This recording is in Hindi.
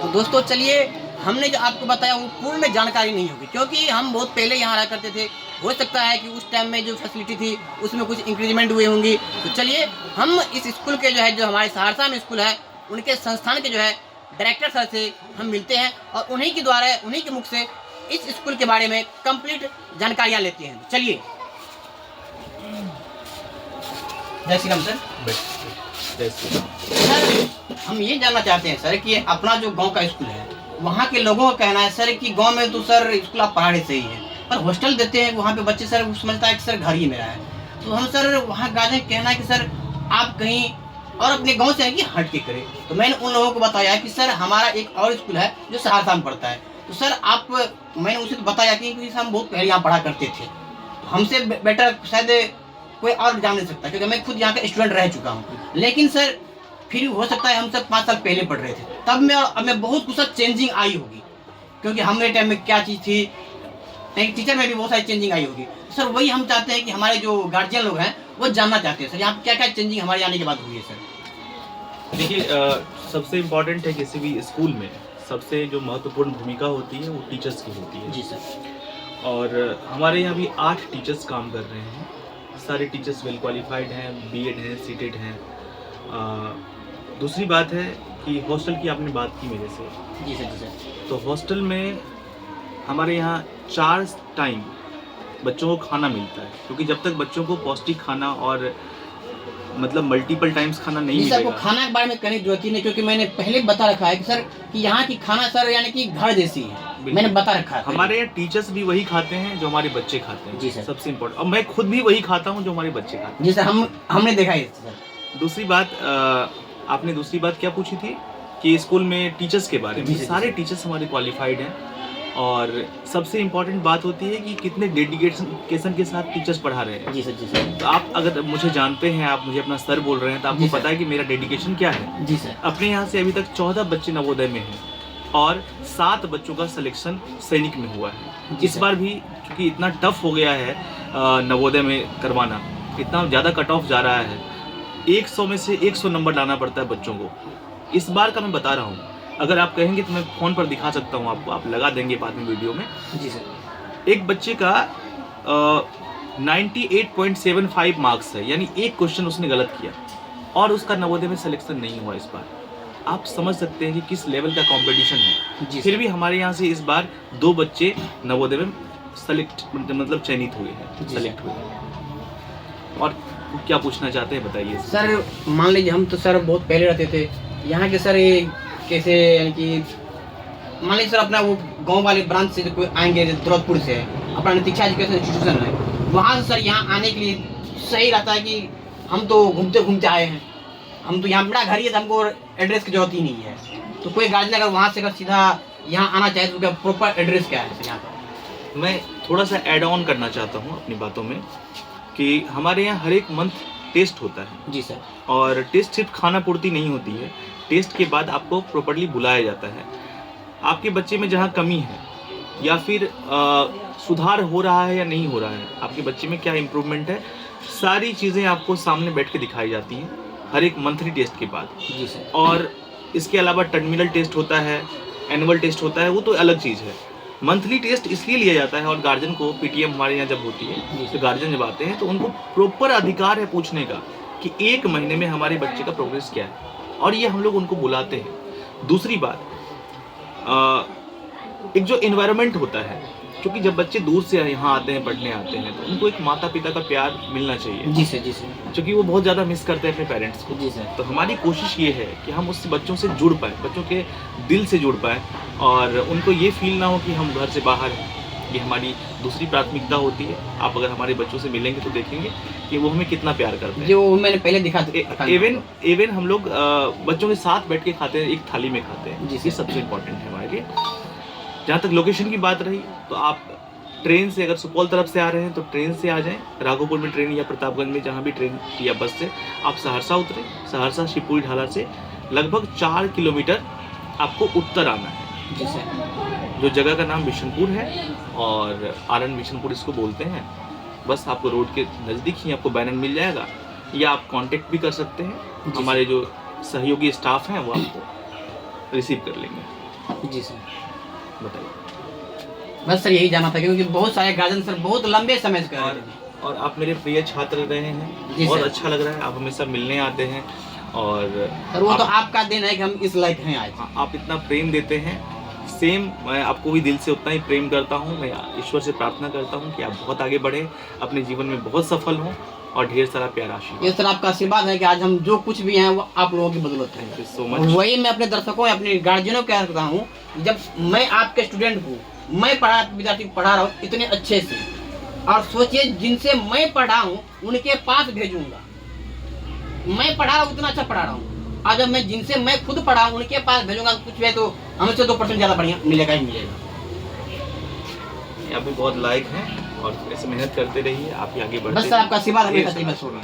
तो दोस्तों चलिए, हमने जो आपको बताया वो पूर्ण जानकारी नहीं होगी, क्योंकि हम बहुत पहले यहाँ रहा करते थे। हो सकता है कि उस टाइम में जो फैसिलिटी थी उसमें कुछ इंक्रीजमेंट हुई होंगी। तो चलिए, हम इस स्कूल के जो हमारे सहरसा में स्कूल है, उनके संस्थान के डायरेक्टर सर से हम मिलते हैं और उन्हीं के द्वारा, उन्हीं के मुख से इस स्कूल के बारे में कंप्लीट जानकारियाँ लेते हैं। चलिए। जय श्री राम सर। सर, हम ये जानना चाहते हैं सर कि अपना जो गांव का स्कूल है, वहाँ के लोगों का कहना है सर कि गांव में तो सर स्कूल आप पढ़ाने सही है, पर हॉस्टल देते हैं वहाँ पे बच्चे सर समझता है कि सर घर ही मेरा है। तो हम सर वहाँ गार्जियन कहना है कि सर आप कहीं और अपने गांव से कि हट के करें। तो मैंने उन लोगों को बताया कि सर हमारा एक और स्कूल है जो सहरसा में पढ़ता है। तो सर आप, मैंने उसे तो बताया कि हम बहुत पहले यहाँ पढ़ा करते थे, तो हमसे बेटर शायद कोई और जान नहीं सकता, क्योंकि मैं खुद यहाँ का स्टूडेंट रह चुका हूँ। लेकिन सर फिर हो सकता है हम सब 5 साल पहले पढ़ रहे थे, तब में बहुत कुछ चेंजिंग आई होगी, क्योंकि हमारे टाइम में क्या चीज़ थी, एक टीचर में भी बहुत सारी चेंजिंग आई होगी। सर वही हम चाहते हैं कि हमारे जो गार्जियन लोग हैं वो जानना चाहते हैं सर यहाँ क्या क्या चेंजिंग हमारे आने के बाद हुई है। सर देखिए, सबसे इम्पॉर्टेंट है किसी भी स्कूल में सबसे जो महत्वपूर्ण भूमिका होती है वो टीचर्स की होती है। जी सर। और हमारे यहाँ भी 8 टीचर्स काम कर रहे हैं। सारे टीचर्स वेल क्वालिफाइड हैं, बीएड हैं, सीटेड हैं। दूसरी बात है कि हॉस्टल की आपने बात की मेरे से। जी सर। जी सर। तो हॉस्टल में हमारे यहाँ 4 टाइम बच्चों को खाना मिलता है, क्योंकि जब तक बच्चों को पौष्टिक खाना और मतलब मल्टीपल टाइम्स खाना नहीं मिलेगा। सर को खाना के बारे में कहने की जरूरत ही नहीं, क्योंकि मैंने पहले बता रखा है कि सर कि यहाँ की खाना सर यानी कि घर जैसी है, मैंने बता रखा है। हमारे यहाँ टीचर्स भी वही खाते हैं जो हमारे बच्चे खाते हैं। जी सर। सबसे इम्पोर्टेंट, और मैं खुद भी वही खाता हूँ जो हमारे बच्चे खाते हैं। जी सर, हमने देखा है सर। दूसरी बात, आपने दूसरी बात क्या पूछी थी कि स्कूल में टीचर्स के बारे में। सारे टीचर्स हमारे क्वालिफाइड हैं, और सबसे इम्पोर्टेंट बात होती है कि कितने डेडिकेशन के साथ टीचर्स पढ़ा रहे हैं। जी सर। जी सर। तो आप अगर मुझे जानते हैं, आप मुझे अपना सर बोल रहे हैं, तो आपको पता है कि मेरा डेडिकेशन क्या है। जी सर। अपने यहाँ से अभी तक 14 बच्चे नवोदय में हैं और 7 बच्चों का सिलेक्शन सैनिक में हुआ है। इस बार भी क्योंकि इतना टफ हो गया है नवोदय में करवाना, इतना ज़्यादा कट ऑफ जा रहा है, 100 में से 100 नंबर लाना पड़ता है बच्चों को। इस बार का मैं बता रहा हूँ, अगर आप कहेंगे तो मैं फ़ोन पर दिखा सकता हूँ आपको, आप लगा देंगे बाद में वीडियो में। जी सर। एक बच्चे का 98.75 मार्क्स है, यानी एक क्वेश्चन उसने गलत किया और उसका नवोदय में सिलेक्शन नहीं हुआ इस बार। आप समझ सकते हैं कि किस लेवल का कंपटीशन है। फिर भी हमारे यहाँ से इस बार 2 बच्चे नवोदय में मतलब चयनित हुए हैं, सेलेक्ट हुए हैं। और क्या पूछना चाहते हैं बताइए सर। मान लीजिए हम तो सर बहुत पहले रहते थे यहाँ के सर, ये कैसे यानी कि मान लीजिए सर अपना वो गांव वाले ब्रांच से कोई आएंगे, द्रौपदपुर से अपना नतीक्षा एजुकेशन इंस्टीट्यूशन है, वहाँ से सर यहाँ आने के लिए सही रहता है कि हम तो घूमते घूमते आए हैं, हम तो यहाँ बड़ा घर ही है, तो हमको एड्रेस की जरूरत ही नहीं है। तो कोई गार्जियन अगर वहाँ से अगर सीधा यहाँ आना चाहे तो प्रॉपर एड्रेस क्या है यहाँ का? मैं थोड़ा सा ऐड ऑन करना चाहता हूँ अपनी बातों में कि हमारे यहाँ हर एक मंथ टेस्ट होता है। जी सर। और टेस्ट सिर्फ खाना पूर्ति नहीं होती है, टेस्ट के बाद आपको प्रॉपर्ली बुलाया जाता है। आपके बच्चे में जहाँ कमी है या फिर सुधार हो रहा है या नहीं हो रहा है, आपके बच्चे में क्या इम्प्रूवमेंट है, सारी चीज़ें आपको सामने बैठ के दिखाई जाती हैं हर एक मंथली टेस्ट के बाद। जी सर। और इसके अलावा टर्मिनल टेस्ट होता है, एनुअल टेस्ट होता है, वो तो अलग चीज़ है। मंथली टेस्ट इसलिए लिया जाता है, और गार्जियन को पीटीएम हमारे यहाँ जब होती है तो गार्जियन जब आते हैं तो उनको प्रॉपर अधिकार है पूछने का कि 1 महीने में हमारे बच्चे का प्रोग्रेस क्या है, और ये हम लोग उनको बुलाते हैं। दूसरी बात, एक जो एनवायरनमेंट होता है, क्योंकि जब बच्चे दूर से यहाँ आते हैं, पढ़ने आते हैं, तो उनको एक माता पिता का प्यार मिलना चाहिए। जी सर। जी सर। क्योंकि वो बहुत ज़्यादा मिस करते हैं अपने पेरेंट्स को। जी सर। तो हमारी कोशिश ये है कि हम उससे बच्चों से जुड़ पाए, बच्चों के दिल से जुड़ पाए, और उनको ये फील ना हो कि हम घर से बाहर हैं। ये हमारी दूसरी प्राथमिकता होती है। आप अगर हमारे बच्चों से मिलेंगे तो देखेंगे कि वो हमें कितना प्यार करते हैं। जो मैंने पहले दिखा इवन हम लोग बच्चों के साथ बैठ के खाते हैं, एक थाली में खाते हैं। ये सबसे इम्पोर्टेंट है हमारे लिए। जहाँ तक लोकेशन की बात रही, तो आप ट्रेन से अगर सुपौल तरफ से आ रहे हैं तो ट्रेन से आ जाएं, राघोपुर में ट्रेन या प्रतापगंज में जहाँ भी ट्रेन या बस से आप सहरसा उतरें। सहरसा शिवपुरी ढाला से लगभग 4 किलोमीटर आपको उत्तर आना है। जी सर। जो जगह का नाम बिशनपुर है, और आरन बिशनपुर इसको बोलते हैं। बस आपको रोड के नज़दीक ही आपको बैनर मिल जाएगा, या आप कांटेक्ट भी कर सकते हैं। हमारे जो सहयोगी स्टाफ हैं वो आपको रिसीव कर लेंगे। जी सर, बताइए। बस सर यही जाना था, क्योंकि बहुत सारे गार्जियन सर बहुत लंबे समय से कर रहे थे। और आप मेरे प्रिय छात्र रहे हैं, जी बहुत सर। अच्छा लग रहा है, आप हमेशा मिलने आते हैं और सर वो तो आप, आपका दिन है कि हम इस लायक हैं आज। आप इतना प्रेम देते हैं। सेम मैं आपको भी दिल से उतना ही प्रेम करता हूँ। मैं ईश्वर से प्रार्थना करता हूँ कि आप बहुत आगे बढ़े, अपने जीवन में बहुत सफल हों और ढेर सारा प्यार ये आशीर्वाद। सर आपका आशीर्वाद है कि आज हम जो कुछ भी हैं वो आप लोगों की बदौलत है। Thank you so much. वही मैं अपने दर्शकों अपने गार्जियनों को कहता हूँ, जब मैं आपके स्टूडेंट हूँ, मैं विद्यार्थी को पढ़ा रहा हूँ इतने अच्छे से, और सोचिए जिनसे मैं पढ़ा हूँ उनके पास भेजूंगा। मैं पढ़ा रहा हूँ उतना अच्छा पढ़ा रहा हूँ, और जब मैं जिनसे मैं खुद पढ़ा हूँ उनके पास भेजूंगा कुछ भी तो हमसे 2% ज़्यादा बढ़िया मिलेगा ही मिलेगा। आप भी बहुत लायक हैं और ऐसे मेहनत करते रहिए, आप ही आगे बढ़ते बस सर आपका आशीर्वाद हमेशा रहिए। बस होगा।